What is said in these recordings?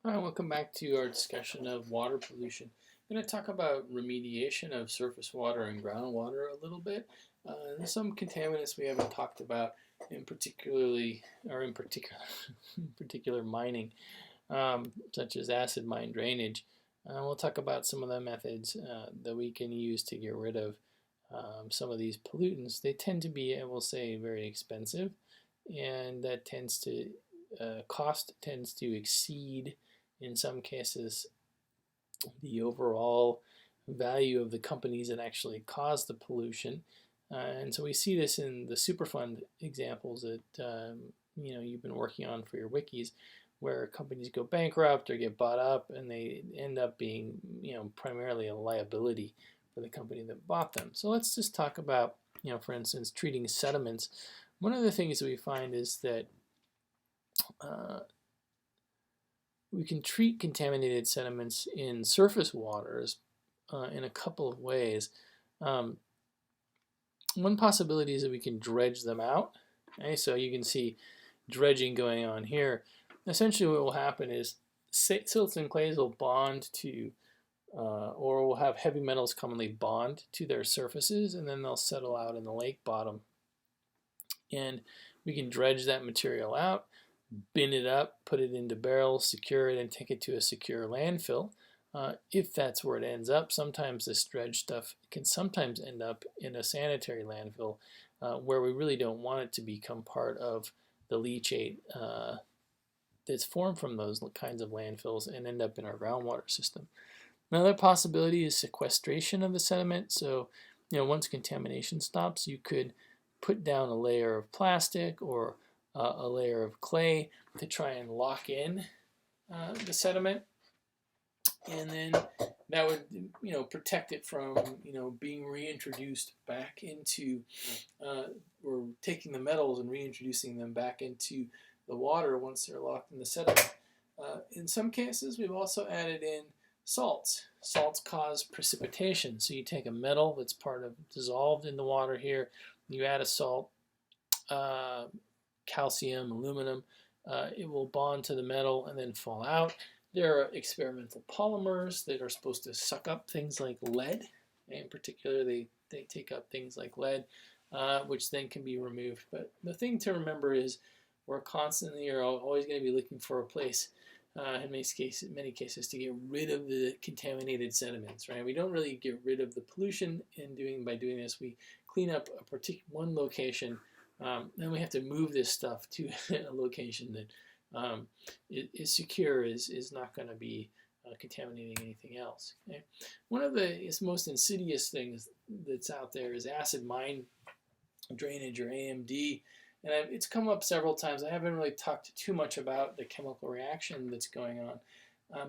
Hi, welcome back to our discussion of water pollution. I'm going to talk about remediation of surface water and groundwater a little bit. There's some contaminants we haven't talked about, in particularly, or in particular, in particular mining, such as acid mine drainage. We'll talk about some of the methods that we can use to get rid of some of these pollutants. They tend to be, I will say, very expensive, and that tends to cost tends to exceed, in some cases, the overall value of the companies that actually cause the pollution. And so we see this in the Superfund examples that you've been working on for your wikis, where companies go bankrupt or get bought up, and they end up being primarily a liability for the company that bought them. So let's just talk about, for instance, treating sediments. One of the things that we find is that we can treat contaminated sediments in surface waters in a couple of ways. One possibility is that we can dredge them out. Okay, so you can see dredging going on here. Essentially what will happen is silts and clays will bond to, or will have heavy metals commonly bond to their surfaces, and then they'll settle out in the lake bottom. And we can dredge that material out, bin it up, put it into barrels, secure it, and take it to a secure landfill. If that's where it ends up, sometimes this dredged stuff can sometimes end up in a sanitary landfill where we really don't want it to become part of the leachate that's formed from those kinds of landfills and end up in our groundwater system. Another possibility is sequestration of the sediment. So, once contamination stops, you could put down a layer of plastic or a layer of clay to try and lock in the sediment, and then that would protect it from being reintroduced back into or taking the metals and reintroducing them back into the water once they're locked in the sediment. In some cases, we've also added in salts. Salts cause precipitation, so you take a metal that's dissolved in the water here, you add a salt, calcium, aluminum, it will bond to the metal and then fall out. There are experimental polymers that are supposed to suck up things like lead. In particular, they take up things like lead, which then can be removed. But the thing to remember is we're constantly are always going to be looking for a place, in many cases, to get rid of the contaminated sediments. Right? We don't really get rid of the pollution by doing this. We clean up one location. Then we have to move this stuff to a location that is secure, is not going to be contaminating anything else. Okay? One of the most insidious things that's out there is acid mine drainage, or AMD. And it's come up several times. I haven't really talked too much about the chemical reaction that's going on.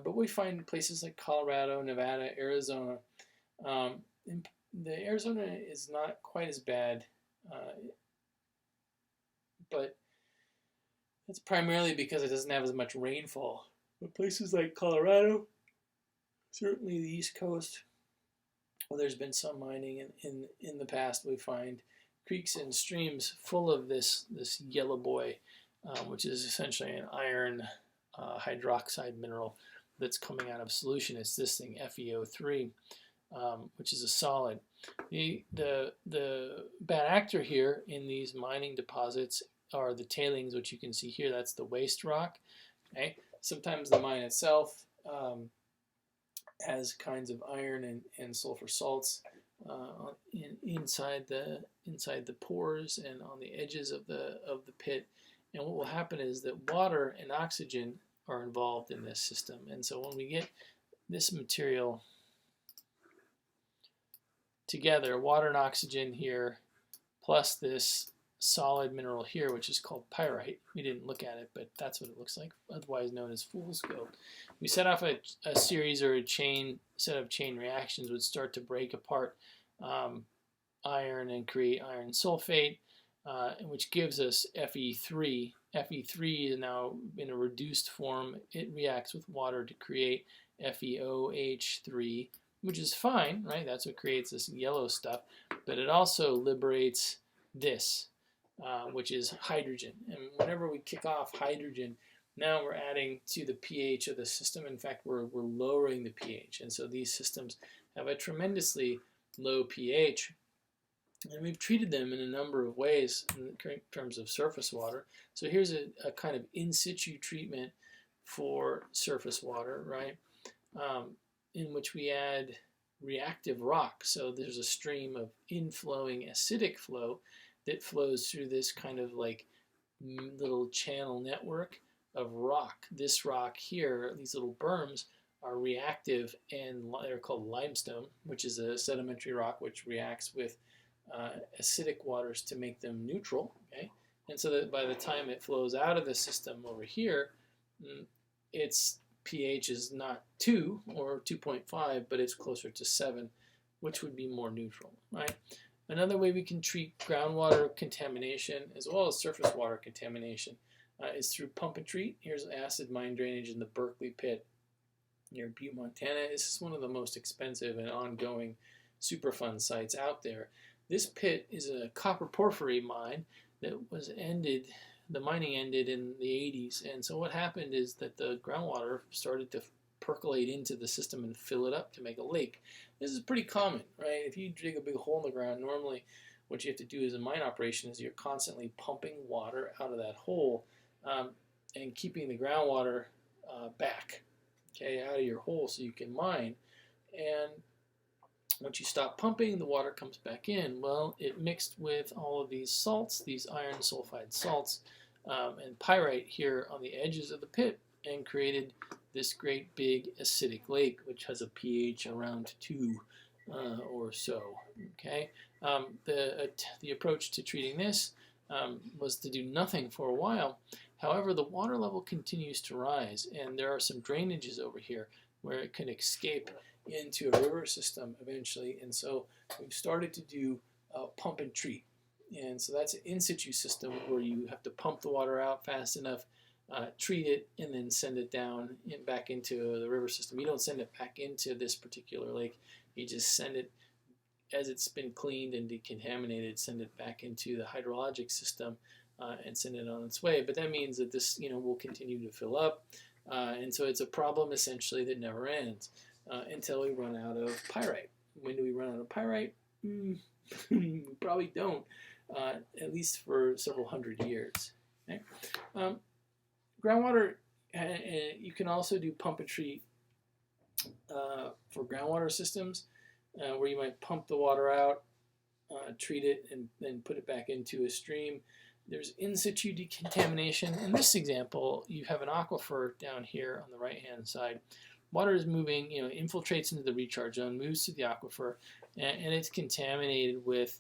But we find places like Colorado, Nevada, Arizona. The Arizona is not quite as bad, but it's primarily because it doesn't have as much rainfall. But places like Colorado, certainly the East Coast, well, there's been some mining in the past. We find creeks and streams full of this yellow boy, which is essentially an iron hydroxide mineral that's coming out of solution. It's this thing, FeO3, which is a solid. The bad actor here in these mining deposits are the tailings, which you can see here. That's the waste rock. Okay? Sometimes the mine itself has kinds of iron and sulfur salts inside the pores and on the edges of the pit. And what will happen is that water and oxygen are involved in this system. And so when we get this material together, water and oxygen here, plus this solid mineral here, which is called pyrite. We didn't look at it, but that's what it looks like, otherwise known as fool's gold. We set off a series or set of chain reactions would start to break apart iron and create iron sulfate, which gives us Fe3. Fe3 is now in a reduced form. It reacts with water to create FeOH3, which is fine, right? That's what creates this yellow stuff, but it also liberates this, which is hydrogen. And whenever we kick off hydrogen, now we're adding to the pH of the system. In fact, we're lowering the pH. And so these systems have a tremendously low pH. And we've treated them in a number of ways in terms of surface water. So here's a kind of in situ treatment for surface water, right? In which we add reactive rock. So there's a stream of inflowing acidic flow that flows through this kind of like little channel network of rock. This rock here, these little berms, are reactive, and they're called limestone, which is a sedimentary rock which reacts with acidic waters to make them neutral. Okay, and so that by the time it flows out of the system over here, its pH is not 2 or 2.5, but it's closer to 7, which would be more neutral, right? Another way we can treat groundwater contamination as well as surface water contamination is through pump and treat. Here's acid mine drainage in the Berkeley pit near Butte, Montana. This is one of the most expensive and ongoing Superfund sites out there. This pit is a copper porphyry mine that was ended. The mining ended in the 80s, and so what happened is that the groundwater started to percolate into the system and fill it up to make a lake. This is pretty common, right? If you dig a big hole in the ground, normally what you have to do as a mine operation is you're constantly pumping water out of that hole and keeping the groundwater back, okay, out of your hole so you can mine. And once you stop pumping, the water comes back in. Well, it mixed with all of these salts, these iron sulfide salts, and pyrite here on the edges of the pit, and created this great big acidic lake, which has a pH around 2 or so. Okay, the approach to treating this was to do nothing for a while. However, the water level continues to rise, and there are some drainages over here where it can escape into a river system eventually, and so we've started to do pump and treat. And so that's an in situ system where you have to pump the water out fast enough, treat it, and then send it down back into the river system. You don't send it back into this particular lake. You just send it, as it's been cleaned and decontaminated, send it back into the hydrologic system and send it on its way. But that means that this, will continue to fill up, and so it's a problem essentially that never ends until we run out of pyrite. When do we run out of pyrite? We probably don't, at least for several hundred years. Okay? Groundwater, you can also do pump and treat for groundwater systems, where you might pump the water out, treat it, and then put it back into a stream. There's in situ decontamination. In this example, you have an aquifer down here on the right-hand side. Water is moving, infiltrates into the recharge zone, moves to the aquifer, and it's contaminated with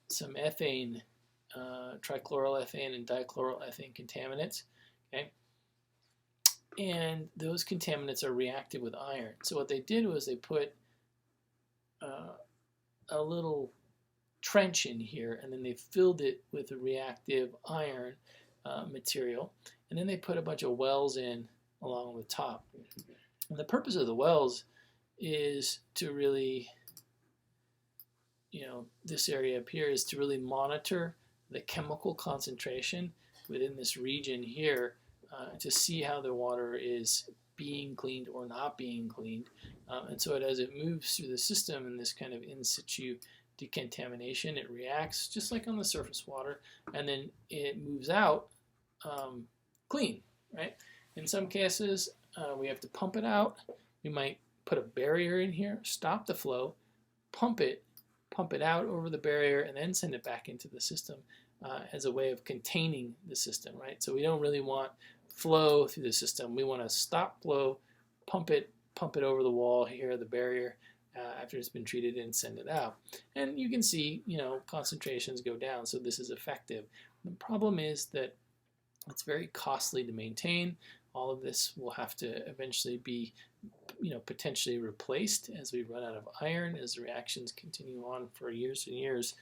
some ethane, trichloroethane and dichloroethane contaminants. Okay, and those contaminants are reactive with iron. So what they did was they put a little trench in here, and then they filled it with a reactive iron material, and then they put a bunch of wells in along the top. And the purpose of the wells is to really, this area up here is to really monitor the chemical concentration within this region here to see how the water is being cleaned or not being cleaned. And so as it moves through the system in this kind of in situ decontamination, it reacts just like on the surface water, and then it moves out clean, right? In some cases, we have to pump it out. We might put a barrier in here, stop the flow, pump it out over the barrier, and then send it back into the system as a way of containing the system, right? So we don't really want flow through the system. We want to stop flow, pump it over the wall here, the barrier, after it's been treated, and send it out. And you can see, concentrations go down, so this is effective. The problem is that it's very costly to maintain. All of this will have to eventually be, potentially replaced as we run out of iron, as the reactions continue on for years and years.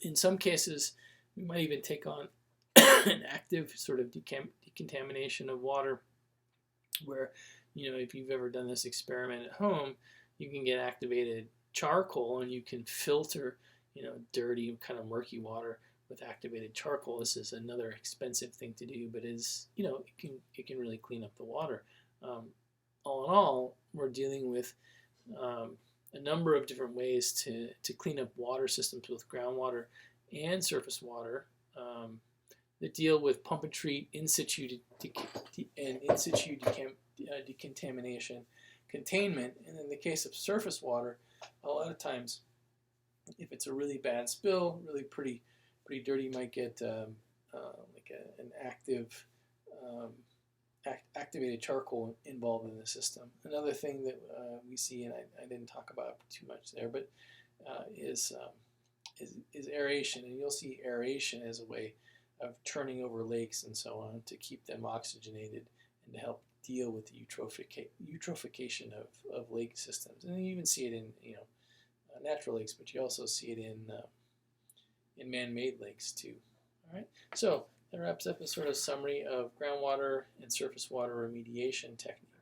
In some cases, we might even take on an active sort of decontamination of water, where, if you've ever done this experiment at home, you can get activated charcoal and you can filter, dirty, kind of murky water with activated charcoal. This is another expensive thing to do, but is it can really clean up the water. All in all, we're dealing with a number of different ways to clean up water systems, both groundwater and surface water, that deal with pump and treat, in situ and in situ decontamination, containment, and in the case of surface water, a lot of times, if it's a really bad spill, really pretty dirty, you might get like an activated charcoal involved in the system. Another thing that we see, and I didn't talk about too much there, but is aeration, and you'll see aeration as a way of turning over lakes and so on to keep them oxygenated and to help deal with the eutrophication of lake systems. And you even see it in natural lakes, but you also see it in man-made lakes too. All right, so that wraps up a sort of summary of groundwater and surface water remediation techniques.